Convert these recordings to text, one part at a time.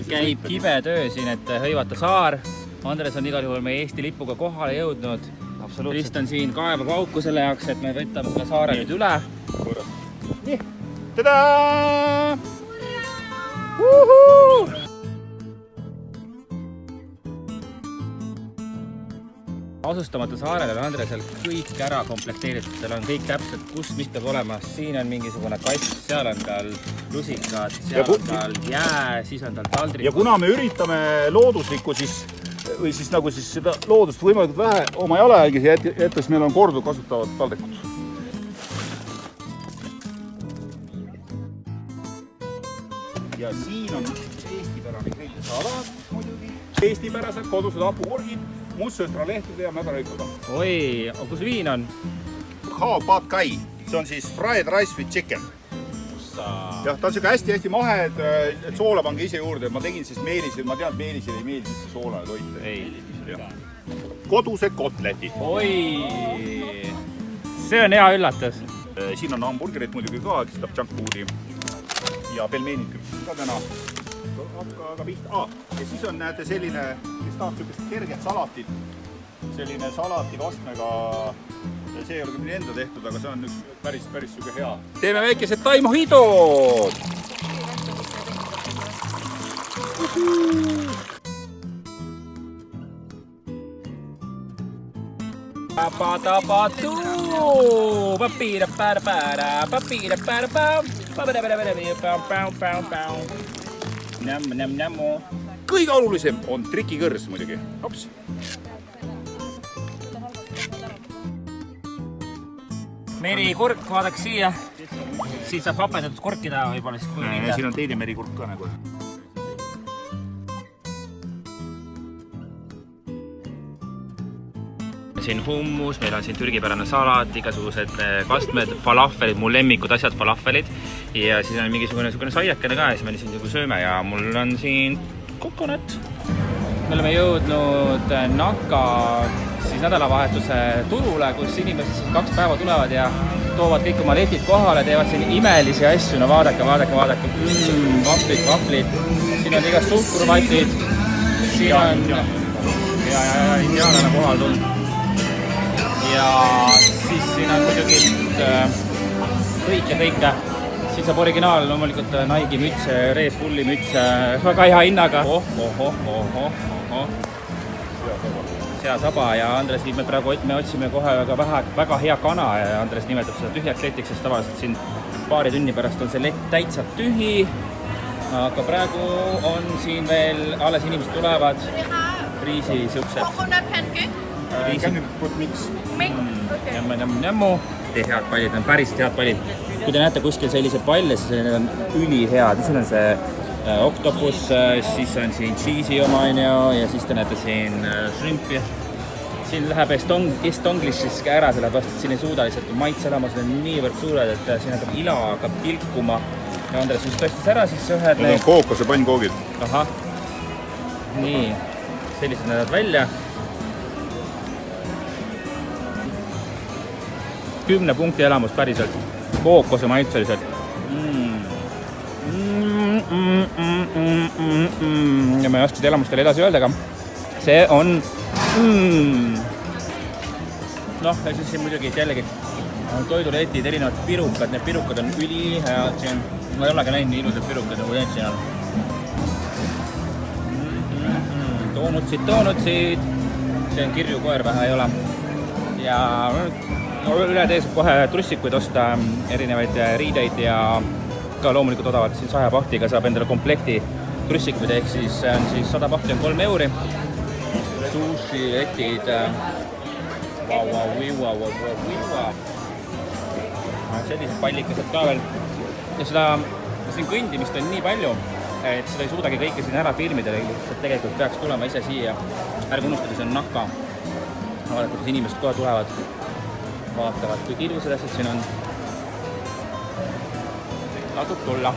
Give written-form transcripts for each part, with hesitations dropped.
käib kibe töö siin, et hõivata saar. Andres on igal juhul meie Eesti lipuga kohale jõudnud. Kristjan siin kaevab auku selle jaoks, et me võtame selle saare nüüd üle. Nii, tadaa! Asustamata saarel on Andresel kõik ära komplekteeritud, seal on kõik täpselt, kus mis peab olema. Siin on mingisugune kast, seal on tal lusikad, seal on tal jää, siis on tal taldrik. Ja kuna me üritame looduslikku või siis nagu seda loodust võimalikult vähe oma jalajälgi jätta, siis meil on korduv kasutavad taldrikud. Ja siin on eestipärane grillisalat muidugi. Eestipärased kodused hapukorgid, mustsõstralehtede ja mädarõikuda. Oi, kus viin on? Khao Pad Kai, see on siis fried rice with chicken. Jah, ta on siuke hästi mahe, et soola pange ise juurde. Ma tegin siis meelisid, ma tean, et meelisile ei meeldi see soolane toit. Ei. Kodused kotletid. Oi, see on hea üllatus. Siin on hamburgerid muidugi ka, kes tahab junk foodi. Ja pelmeenid ka täna. Aga pihta. Ja siis on, näete, selline, kes tahab siukest kerget salatit. Selline salatikastmega. See ei ole küll enda tehtud, aga see on üks päris siuke hea. Teeme väikesed taimojidod! Kõige olulisem on trikikõrs muidugi. Hops! Merikurk, vaadaks siia. Siin saab hapedatud korkida võib-olla siis kui minna. Siin on teine merikurk ka nagu. Siin hummus, meil on siin türgipärane salat, igasugused kastmed, falafelid, mu lemmikud asjad, falafelid. Ja siis on mingisugune saiakene ka ja siis me siin sööme ja mul on siin kokonat. Me oleme jõudnud Naka nädalavahetuse turule, kus inimesed 2 päeva tulevad ja toovad kõik oma letid kohale, teevad siin imelisi asju. No vaadake. Vahvlid. Siin on igast suhkurvatid. Siin on indiaanlane kohal tulnud. Ja siis siin on muidugi kõike. Siin saab originaal loomulikult Nike müts, Red Bulli müts, väga hea hinnaga. Seasaba ja Andres viib me praegu, me otsime kohe väga hea kana ja Andres nimetab seda tühjaks letiks, sest tavaliselt siin paari tunni pärast on see lett täitsa tühi. Aga praegu on siin veel, alles inimesed tulevad, riisi siuksed. Coconut pancake? Can you put mix? Jammu. Head pallid, on päris head pallid. Kui te näete kuskil sellised palle, siis need on ülihead. Siin on see oktopus, siis on siin cheese'i oma ja siis te näete siin shrimpi. Siin läheb estonglish ära, sellepärast, et siin ei suuda lihtsalt maitselama, see on niivõrd suured, et siin hakkab ila hakkab tilkuma. Ja Andres just tõstis ära siis ühed. Need on kookose pannkoogid. Aha. Nii, sellised näevad välja. 10 punkti elamus päriselt. Kookose maitseliselt. Ja ma ei oska elamust teile edasi öelda, aga see on noh, ja siis siin muidugi jällegi toiduletid, erinevad pirukad, need pirukad on ülihead siin. Ma ei olegi näinud nii ilusad pirukad nagu need siin on. Doonutsid. See on kirju koer vähe ei ole. Ja üle tees kohe trussikuid osta, erinevaid riideid ja ka loomulikult odavalt siin 100 pahtiga saab endale komplekti trussikuid, ehk siis 100 pahti on 3 euri. Sushi, letid. Sellised pallikased ka veel. Ja seda siin kõndimist on nii palju, et seda ei suudagi kõike siin ära filmida. Tegelikult peaks tulema ise siia. Ärge unustada, see on Naka. Vaadake, kuidas inimesed kohe tulevad. Vaatavad, kui kirjused asjad siin on. Tasub tulla.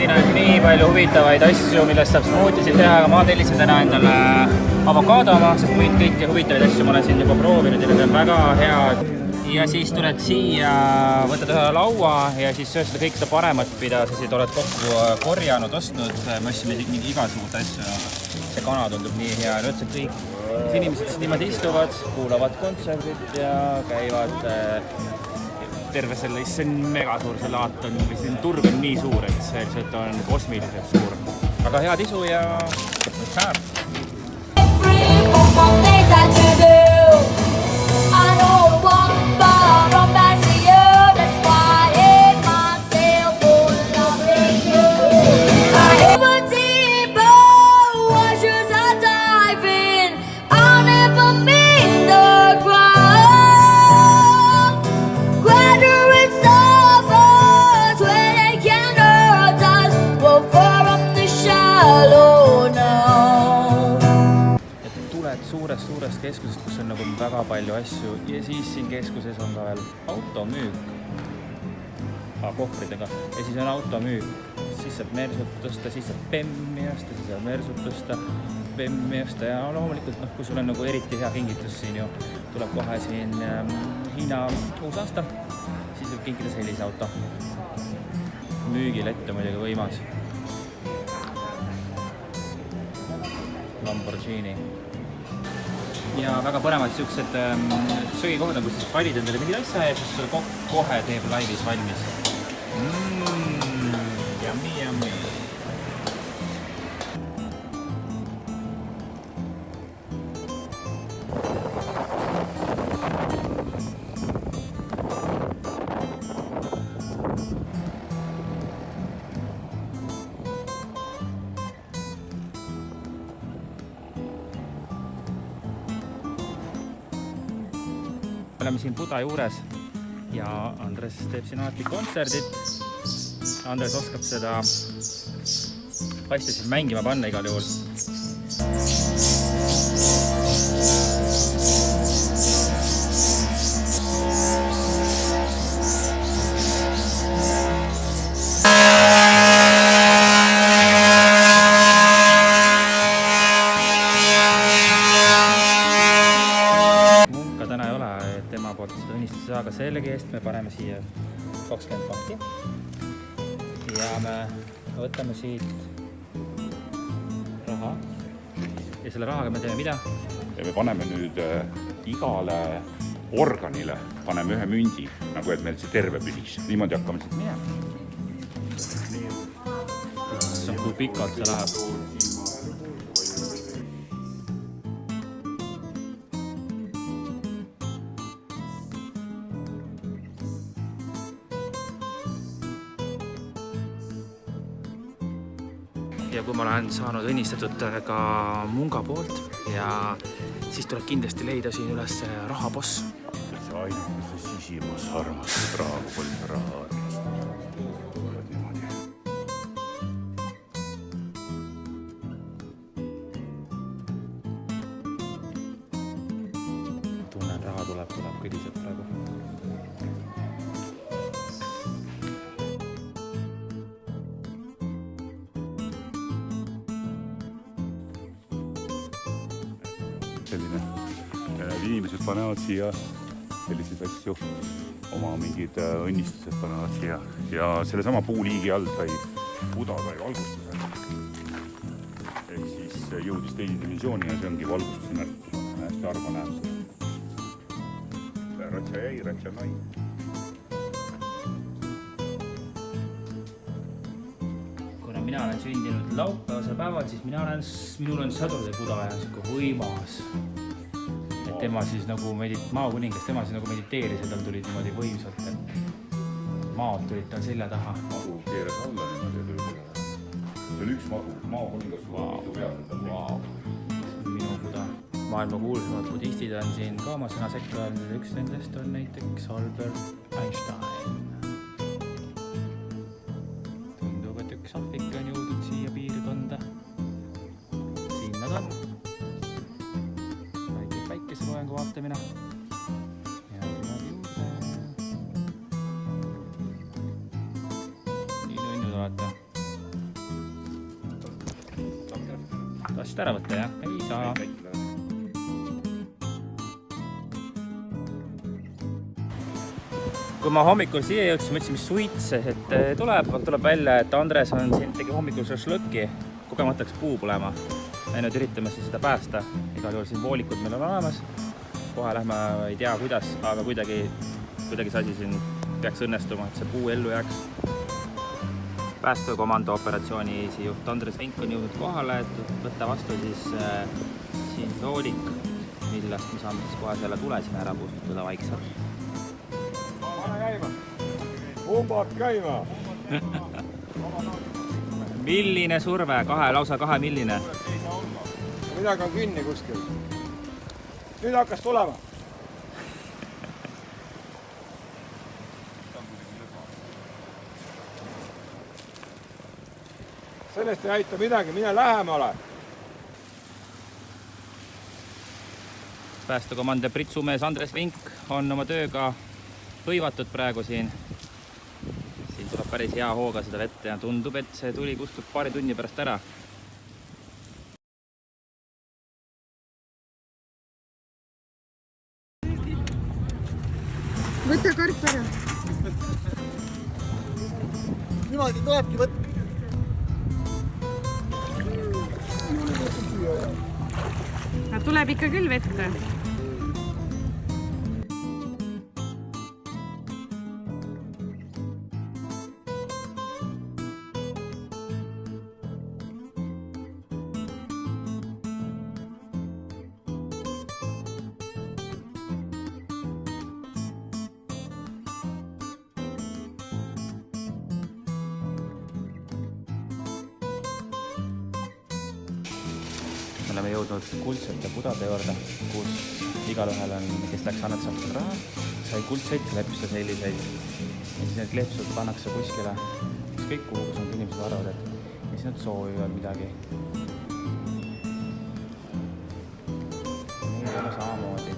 siin on nii palju huvitavaid asju, millest saab smoothisid teha, aga ma tellisin täna endale avokaado oma, sest muid kõiki huvitavaid asju ma olen siin juba proovinud ja need on väga head. Ja siis tuled siia, võtad ühe laua ja siis sööd seda kõik seda paremat, mida sa siit oled kokku korjanud, ostnud. Me ostsime mingi igasugust asju, see kana tundub nii hea. Üldse kõik inimesed siin niimoodi istuvad, kuulavad kontserdit ja käivad terve selle, see on mega suur, see laat on, või see turg on nii suur, et see lihtsalt on kosmiliselt suur. Aga head isu ja hääb! Suurest keskusest, kus on nagu väga palju asju ja siis siin keskuses on ka veel automüük kohvridega ja siis on automüük, siis saab mersut tõsta, siis saab bemmi osta, siis saab mersut tõsta, bemmi osta ja loomulikult kui sul on nagu eriti hea kingitus siin ju, tuleb kohe siin Hiina uusaasta, siis võib kinkida sellise auto. Müügil ette muidugi võimas. Lamborghini. Ja väga põnevad siuksed söögikohad, kus siis valid endale mingid asja ja siis sulle kohe teeb laivis valmis. Yummy, yummy. Oleme siin Buda juures ja Andres teeb siin alati kontserdit. Andres oskab seda asja siin mängima panna igal juhul. Aga sellegi eest me paneme siia 20 pakki ja me võtame siit raha ja selle rahaga me teeme mida? Ja me paneme nüüd igale organile paneme ühe mündi, nagu et meil see terve püsiks. Niimoodi hakkame siit minema. See on kui pikalt see läheb. Ja kui ma olen saanud õnnistatud ka munga poolt ja siis tuleb kindlasti leida siin üles rahaboss. See ainuke see sisimas armastab praegu palju raha armastab. Tunnen, raha tuleb kõdised praegu. Selline, inimesed panevad siia selliseid asju, oma mingid õnnistused panevad siia ja selle sama puuliigi all sai Buda sai valgustuse. Ehk siis jõudis teise dimensiooni ja see ongi valgustuse märk. Hästi arva näeb seda. Ratsa jäi, ratsa nai. Kuna mina olen sündinud laupäevasel päeval, siis minul on sõduride Buda ja siuke võimas. Et tema siis nagu maakuningas, tema siis nagu mediteeris ja tal tulid niimoodi võimsalt, et maad tulid tal selja taha. Madu keeras alla niimoodi ja tuli seda. See on üks madu, maakuningas mitu peal. See on minu Buda. Maailma kuulsamad budistid on siin ka oma sõna sekka öelnud. Üks nendest on näiteks Albert Einstein. Tundub, et üks ahvik on jõudnud siia piirkonda. Siin nad on. Väike päikeseloengu vaatamine. Ja tuleb juurde. Nii tunnud olete. saad seda ära võtta, jah? Ei saa. Kui ma hommikul siia jõudsin, mõtlesin, mis suits, et tuleb välja, et Andres on siin tegi hommikul šašlõkki, kogemata läks puu põlema. Ja nüüd üritame siis seda päästa. Igal juhul siin voolikud meil on olemas. Kohe lähme, ei tea kuidas, aga kuidagi see asi siin peaks õnnestuma, et see puu ellu jääks. Päästekomando operatsiooni juht Andres Vink on jõudnud kohale, et võtta vastu siis siin voolik, millest me saame siis kohe selle tule siin ära kustutada vaikselt. Umbad käima! Milline surve? Lausa 2 milline? Midagi on kinni kuskil. Nüüd hakkas tulema. Sellest ei aita midagi, mine lähemale. Päästekomando pritsumees Andres Vink on oma tööga hõivatud praegu siin. Siin tuleb päris hea hooga seda vette ja tundub, et see tuli kustub paari tunni pärast ära. Võta karp ära. Niimoodi tulebki võtta. Tuleb ikka küll vette. Me oleme jõudnud kuldsete pudade juurde, kus igalühel on, kes läks annetusaktud raha, sai kuldseid klepse selliseid. Ja siis need klepsud pannakse kuskile, kõik kuhu, kus on inimesed arvad, et ja siis nad soovivad midagi. Nii väga samamoodi.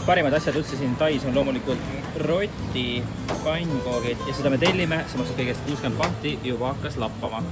Parimad asjad üldse siin Tais on loomulikult roti, pannkoogid ja seda me tellime, see maksab kõigest 60 bahti, juba hakkas lappama.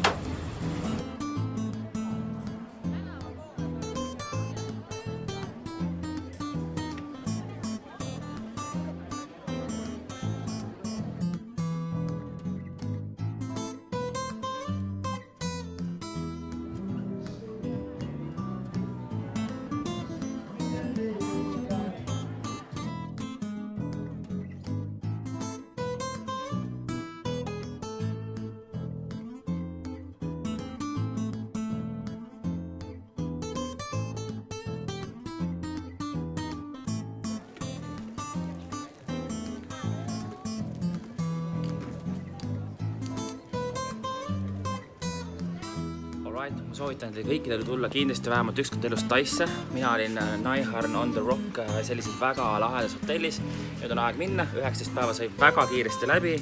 Ma soovitan teile kõikidele tulla kindlasti vähemalt ükskord elus Taisse. Mina olin Naiharn on the Rock sellises väga lahedas hotellis. Nüüd on aeg minna, 19 päeva sai väga kiiresti läbi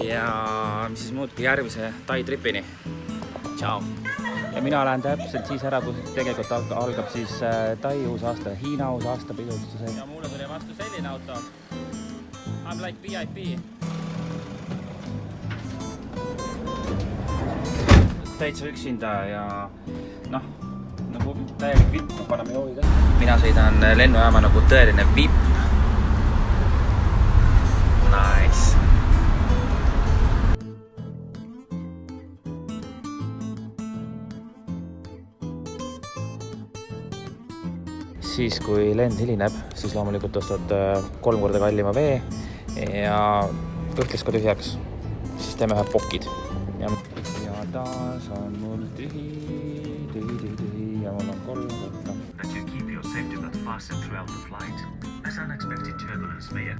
ja mis siis muud kui järgmise Tai tripini. Ciao! Ja mina lähen täpselt siis ära, kui tegelikult algab siis Tai uus aasta, Hiina uus aasta pidustused. Ja mulle tuli vastu selline auto. I'm like VIP. Täitsa üksinda ja noh, täielik vipp, paneme joogi ka. Mina sõidan lennujaama nagu tõeline vipp. Nice. Siis kui lend hilineb, siis loomulikult ostad 3 korda kallima vee ja kõhkles ka tühjaks. Siis teeme ühe pokid. Ja taas on mul tühi ja mul on 3 korda. That you keep your safety belt fastened throughout the flight, as unexpected turbulence may